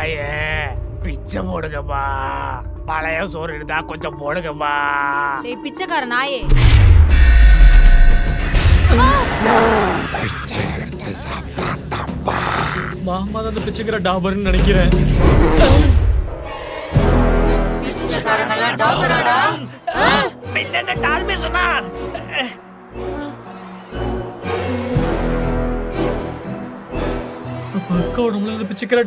தாயே பிச்சை போடுங்கம்மா. பழைய சோறு இருந்தா கொஞ்சம் போடுங்கம்மா. டேய் பிச்சைக்கார நாயே. மாமா தான் அந்த பிச்சைக்கார டாபர்னு நினைக்கிறேன். பிச்சைக்காரங்களா டாபராடா? என்ன டால்மே சொன்னார்? அக்கா உடம்புல அந்த பிச்சைக்கார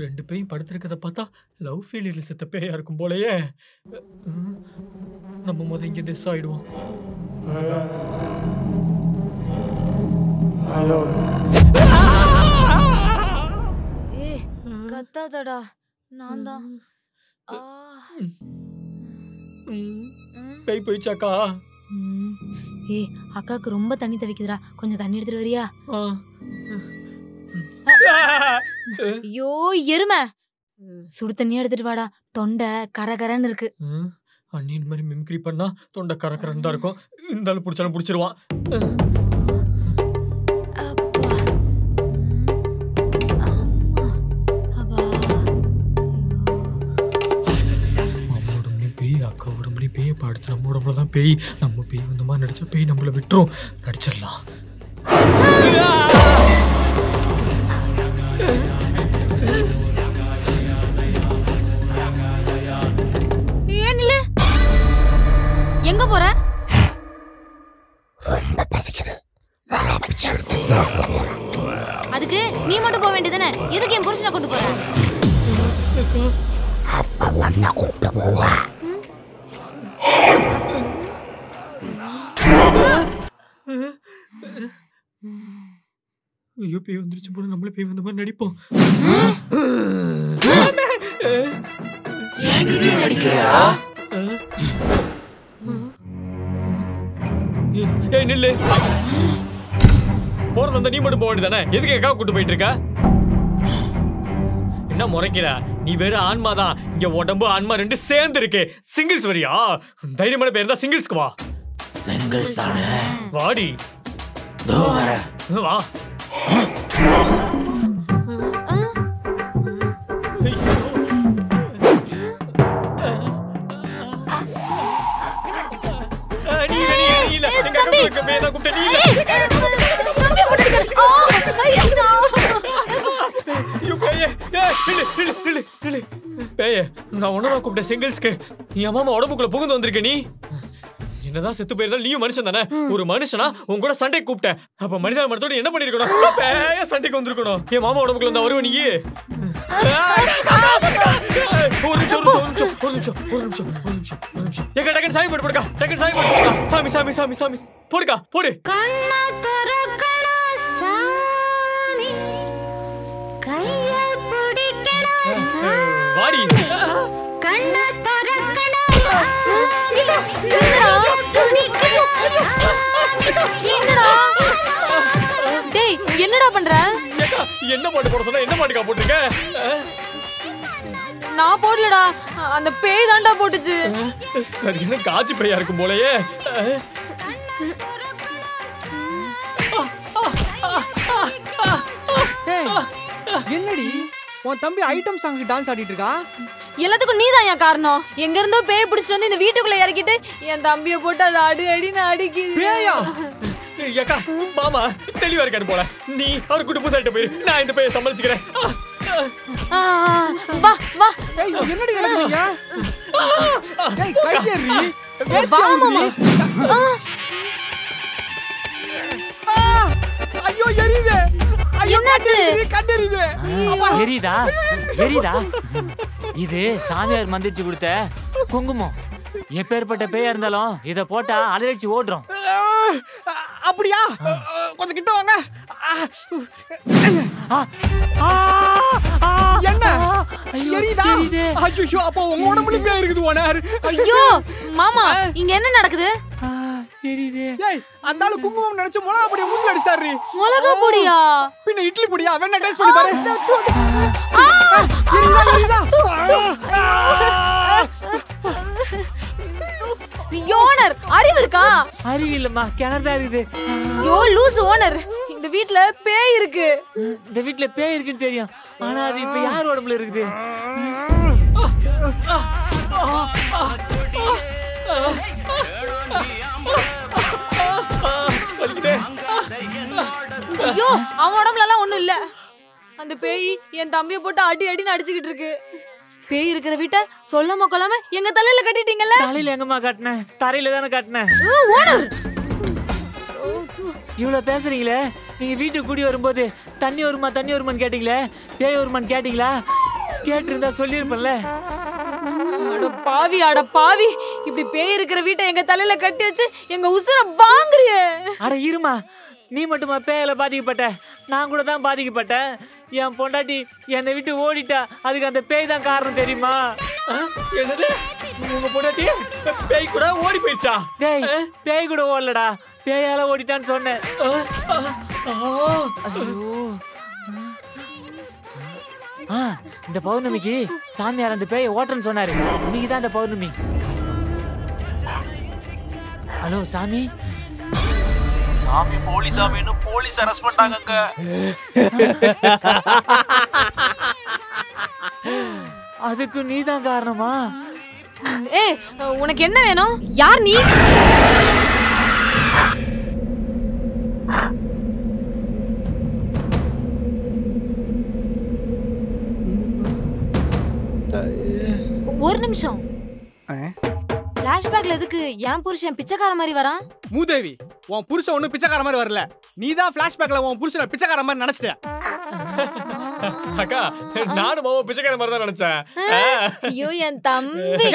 ரெண்டு பேயும் படுத்திருக்கத பார்த்தா லவ் ஃபெயிலியர்ல செத்த பேயா இருக்கும் போலயே. நம்ம முத இங்க டெஸ் ஆயிடுவோம். ஏய் கத்தாதடா. நான் தான். பேய் போயிச்சாக்கா? ஏய் அக்காக்கு ரொம்ப தண்ணி தவிக்குதுடா. கொஞ்சம் தண்ணி எடுத்துட்டு வரியா? ஐயோ எருமை, சுடு தண்ணி எடுத்துட்டு வாடா. தொண்டை கரகரன்னு இருக்கு. அண்ணி இந்த மாதிரி மிமிக்ரி பண்ணா தொண்டை கரகரன்னு தான் இருக்கும். இந்த ஆளு பிடிச்சாலும் பிடிச்சிருவான். அக்கா உடம்புலயும் பேய், அடுத்து நம்ம உடம்புல தான் பேய். நம்ம பேய் வந்த மாதிரி நடிச்சா பேய் நம்மள விட்டுரும். நடிச்சிடலாம். எங்க போற? ரொம்ப பசிக்குது. அதுக்கு நீ மட்டும் போக வேண்டியதானே? எதுக்கு என் புருஷனை கொண்டு போற? அப்பா ஒன்ன கூப்பிட்டு போவா. ஐயோ பேய் வந்துருச்சு போல. நம்மள பேய் வந்த மாதிரி நடிப்போம். ஏய் நில்லு. போறது வந்தா நீ மட்டும் போக வேண்டியதானே? எதுக்கு எக்கா கூட்டு போயிட்டு இருக்க? என்ன முறைக்கிற? நீ வேற ஆன்மாதான். இங்க உடம்பு ஆன்மா ரெண்டு சேர்ந்து இருக்கு. சிங்கிள்ஸ் வரியா? தைரியமான பேர் இருந்தா சிங்கிள்ஸ்க்கு வா. சிங்கிள்ஸ் தானே? வாடி. வா. நான் உன்னதான் கூப்பிட்டேன் சிங்கிள்ஸ்க்கு. நீ அம்மா உடம்புக்குள்ள புகுந்து வந்திருக்க. நீ என்னதான் செத்து போயிருந்தாலும் நீயும் மனுஷன் தானே? ஒரு மனுஷனா உன் கூட சண்டை கூப்பிட்டேன். அப்ப மனித மரத்தோட என்ன பண்ணிருக்கணும்? பேய சண்டைக்கு வந்திருக்கணும். என் மாமா உடம்புக்குள்ள இருந்தா வருவ நீ? ஒரு நிமிஷம். ஏக்கா டக்கன் சாமி போட்டு போடுக்கா. டக்கன் சாமி போட்டு போடுக்கா. சாமி சாமி சாமி சாமி போடுக்கா. போடு. வாடி. டேய் என்னடா பண்ற? என்ன பாட்டு போட சொன்னா? என்ன பாட்டுக்கா போட்டுருக்க? நான் போடலடா, அந்த பேய் தான்டா போட்டுச்சு. சரி என்ன காஜி பேயா இருக்கும் போலயே. என்னடி உன் தம்பி ஐட்டம் சாங்க்கு டான்ஸ் ஆடிட்டு இருக்கா? எல்லாத்துக்கும் நீதான் ஏன் காரணம். எங்க இருந்தோ பேய் பிடிச்சிட்டு வந்து இந்த வீட்டுக்குள்ள இறக்கிட்டு என் தம்பிய போட்டு அதை அடி அடின்னு அடிக்குது. பேயா? ஏக்கா மாமா தெளிவா இருக்காரு போல. நீ அவர் குடும்ப சைட்ட போயிரு. நான் இந்த பேயை சமாளிச்சுக்கிறேன். வா வா. ஏய் என்னடி நடக்குறீங்க? ஏய் கையேறி. வா மாமா. ஐயோ எரியுதே. என்னாச்சு? கண்டறியுதே. எரியுதா? இது சாமியார் மந்திரிச்சு கொடுத்த குங்குமம். எப்பேற்பட்ட பேயா இருந்தாலும் இத போட்டா அலறிச்சு ஓடுறோம். அப்படியா? கொஞ்சம் கிட்ட வாங்க. என்ன எரியுதா? ஐயோ அப்போ உங்க உடம்புல பேய் இருக்குது ஓனர். ஐயோ மாமா இங்க என்ன நடக்குது? ஏய் அந்த ஆளு குங்குமம் நினைச்சு மிளகா பொடியை மூஞ்சில அடிச்சாரு. மிளகா பொடியா? பின்ன இட்லி பொடியா? வேணா டேஸ்ட் பண்ணி பாரு. ஓனர் அறிவு இருக்கா? அறிவு இல்லம்மா, கிணறுதான் இருக்குது. யோ லூஸ் ஓனர், இந்த வீட்ல பேய் இருக்கு. இந்த வீட்டுல பேய் இருக்குன்னு தெரியும், ஆனா அது இப்ப யார் உடம்புல இருக்குது? ஐயோ அவன் உடம்புல எல்லாம் ஒண்ணும் இல்ல. அந்த பேய் என் தம்பியை போட்டு அடி அடின்னு அடிச்சுக்கிட்டு இருக்கு. பேய் இருக்கிற வீட்டை சொல்லாம கொள்ளாம எங்க தலையில கட்டிட்டீங்கல்ல. தலையில எங்கம்மா கட்டினேன்? தரையில தானே கட்டினேன். ஓனர் இவ்வளவு பேசுறீங்களே, நீங்க வீட்டுக்கு கூடி வரும்போது தண்ணி வருமான்னு கேட்டீங்களே, பேய் வருமான்னு கேட்டீங்களா? கேட்டிருந்தா சொல்லியிருப்பேன்ல. அட பாவி, இப்படி பேய் இருக்கிற வீட்டை எங்க தலையில கட்டி வச்சு எங்க உசுர வாங்குறியே. அட இருமா, நீ மட்டுமா பேயில பாதிக்கப்பட்ட? நான் கூட தான் பாதிக்கப்பட்டேன். என் பொண்டாட்டி என்னை விட்டு ஓடிட்டா, அதுக்கு அந்த பேய் தான் காரணம் தெரியுமா? என்னது? உங்க பொண்டாட்டி பேய் கூட ஓடி போயிடுச்சா? டேய், பேய் கூட ஓடலடா, பேயால ஓடிட்டான்னு சொன்னேன். ஐயோ. இந்த பௌர்ணமிக்கு சாமியார் அந்த பேயை ஓட்டுறன்னு சொன்னாரு. இன்னைக்கு தான் அந்த பௌர்ணமி. ஹலோ சாமி. சாமி போலீஸாமின்னு போலீஸ் அரெஸ்ட் பண்ணாங்க. அதுக்கு நீ தான் காரணமா? ஏய் உனக்கு என்ன வேணும்? யார் நீ? ஒரு நிமிஷம். ஃபிளாஷ்பேக்ல எதுக்கு என் புருஷன் பிச்சைக்கார மாதிரி வரான்? மூதேவி, உன் புருஷன் ஒன்னும் பிச்சைக்கார மாதிரி வரல. நீ தான் ஃபிளாஷ்பேக்ல உன் புருஷனை பிச்சைக்கார மாதிரி நினைச்சிட்ட. அக்கா, நானும் மாமா பிச்சைக்கார மாதிரி தான் நினைச்சேன். ஐயோ என் தம்பி.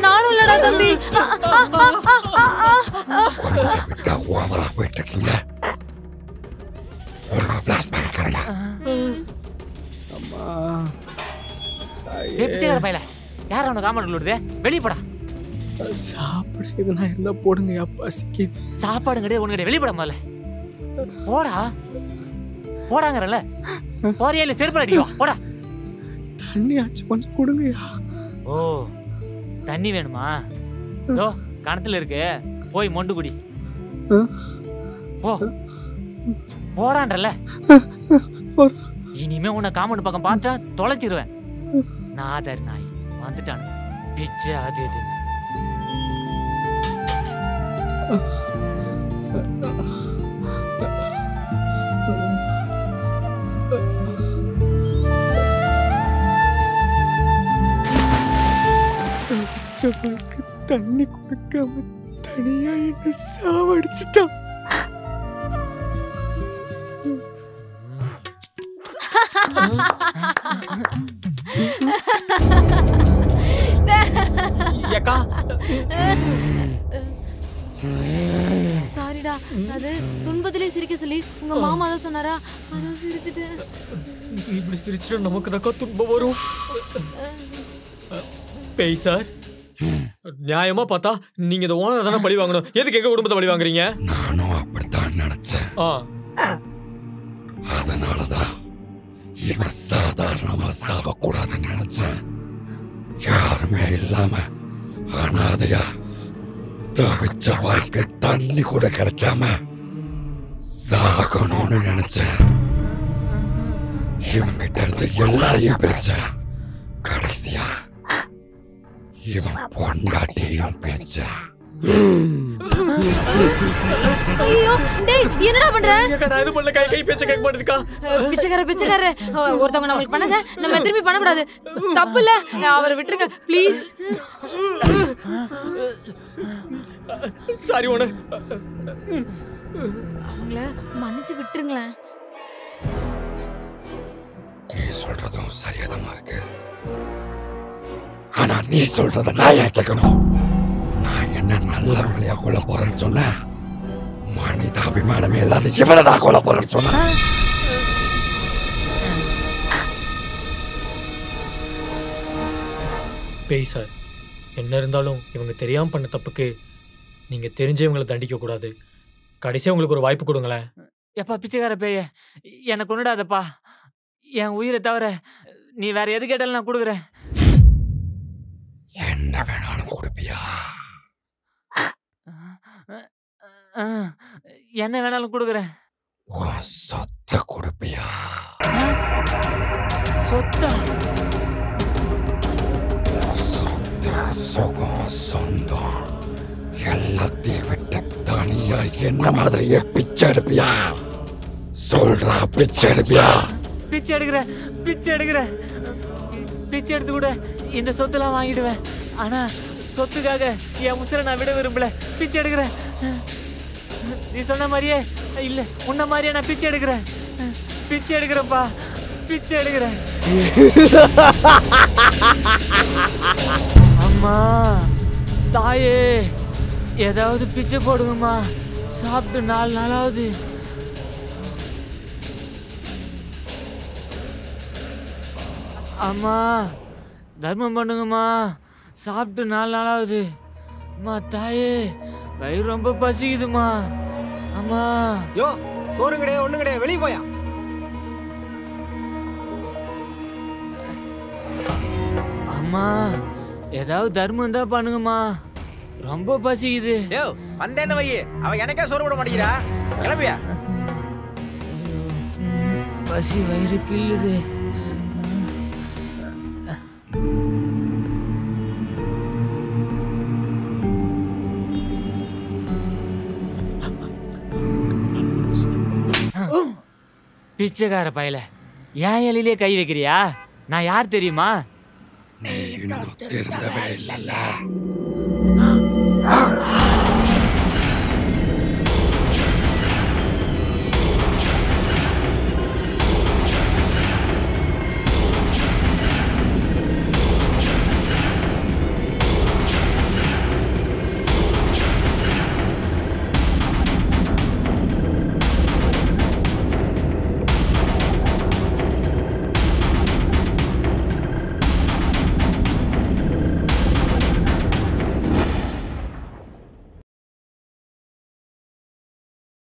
நானும் இல்லடா தம்பி. பிச்சைக்கார பையல, யார் அவனை காமெண்ட் விடுதே? வெளியே போடா. சாப்பிட எதுனா இருந்தா போடுங்க, பசிக்கு. சாப்பாடு கிடையாது, ஒண்ணு கிடையாது, வெளியே போட முதல்ல. போடா போடாங்கறல. போறியா இல்ல செருப்பு அடிவா? போடா. தண்ணி ஆச்சு கொஞ்சம் கொடுங்கயா. ஓ தண்ணி வேணுமா? தோ கணத்துல இருக்கு, போய் மொண்டு குடி. போ போடான்றல. இனிமே உன்னை காமெண்ட் பக்கம் பார்த்தா தொலைச்சிருவேன். நாதர் நாய் வந்துட்டானு பிச்சை அது இது. தண்ணி கொடுக்காம தனியா என்ன சாவடிச்சிட்டான். ஏக்கா, சாரிடா, அது துன்பத்திலே சிரிக்க சொல்லி உங்க மாமா தான் சொன்னாரா, அதான் சிரிச்சிட்டேன். இப்படி சிரிச்சுட்டா நமக்கு தான் துன்பம் வரும். பேய் சார், நியாயமா பார்த்தா நீங்க இந்த ஓனர் தானே பழி வாங்கணும். எதுக்கு எங்க குடும்பத்தை பழி வாங்குறீங்க? நானும் அப்படித்தான் நினைச்சேன். அதனாலதான் இவன் சாதாரணமா சாவக்கூடாதுன்னு நினைச்சேன். யாருமே இல்லாம அனாதையா தவிச்ச வாழ்க்கை தண்ணி கூட கிடைக்காம சாகணும்னு நினைச்சேன். இவங்கிட்ட இருந்து எல்லாரையும் பிரிச்சேன். கடைசியா இவன் பொண்டாட்டியும் பிரிச்சேன். ஐயோ டேய் என்னடா பண்ற? நான் இது பண்ணல, கை பேச்ச கேட்க மாட்டேதுக்கா. பிச்சைக்கார ஒருத்தவங்க நம்மளுக்கு பண்ணத நம்ம திரும்பி பண்ண கூடாது. தப்பு இல்ல, அவரை விட்டுருங்க ப்ளீஸ். Sorry owner. அவங்கள மன்னிச்சு விட்டுருங்களேன். நீ சொல்றதும் சரியாதமா இருக்கு. ஆனா நீ சொல்றத நான் ஏன் கேட்கணும்? நான் என்ன நல்லவங்களையா கொல்ல போறேன்னு சொன்னேன்? மனித அபிமானமே இல்லாத இவனதான் கொல்ல போறேன்னு சொன்னேன். பேய் சார், என்ன இருந்தாலும் இவங்க தெரியாம பண்ண தப்புக்கு நீங்க தெரிஞ்சே இவங்களை தண்டிக்க கூடாது. கடைசியா உங்களுக்கு ஒரு வாய்ப்பு கொடுங்களேன். எப்பா பிச்சைக்கார பேய என்னை கொண்டுடாதப்பா. என் உயிரை தவிர நீ வேற எது கேட்டாலும் நான் கொடுக்குறேன். என்ன வேணாலும் கொடுப்பியா? என்ன வேணாலும் கொடுக்குறேன். சொத்தை கொடுப்பியா? சொத்தா? சொத்து சுகம் சொந்தம் எல்லாத்தையும் விட்டு தனியா என்ன மாதிரியே பிச்சை எடுப்பியா? சொல்றா, பிச்சை எடுப்பியா? பிச்சை எடுக்கிறேன், பிச்சை எடுக்கிறேன். பிச்சை எடுத்து கூட இந்த சொத்தெல்லாம் வாங்கிடுவேன். ஆனா சொத்துக்காக என் உசுரை நான் விட விரும்பல. பிச்சை எடுக்கிறேன். நீ சொன்ன மாதிரியே இல்ல, உன்ன மாதிரியே நான் பிச்சை எடுக்கிறேன். பிச்சை எடுக்கிறப்பா, பிச்சை எடுக்கிறேன். அம்மா, தாயே, ஏதாவது பிச்சை போடுங்கம்மா. சாப்பிட்டு 4 நாளாவது. அம்மா, தர்மம் பண்ணுங்கம்மா. சாப்பிட்டு 4 நாளாவது. அம்மா தாயே, வயிறு ரொம்ப பசிக்குதுமா. அம்மா. யோ, சோறு கிடையாது, ஒண்ணு கிடையாது, வெளியே போயா. அம்மா, ஏதாவது தர்மம் தான் பண்ணுங்கம்மா. ரொம்ப பசிக்குது. யோ, வந்தேன்னு வை. அவ எனக்கே சோறு விட மாட்டேங்கிறா. கிளம்பியா? பசி வயிறு கிள்ளுது. பிச்சைக்கார பயல, ஏன் எலிலே கை வைக்கிறியா? நான் யார் தெரியுமா? நீ இன்னும் திருந்தவே இல்லைல்ல.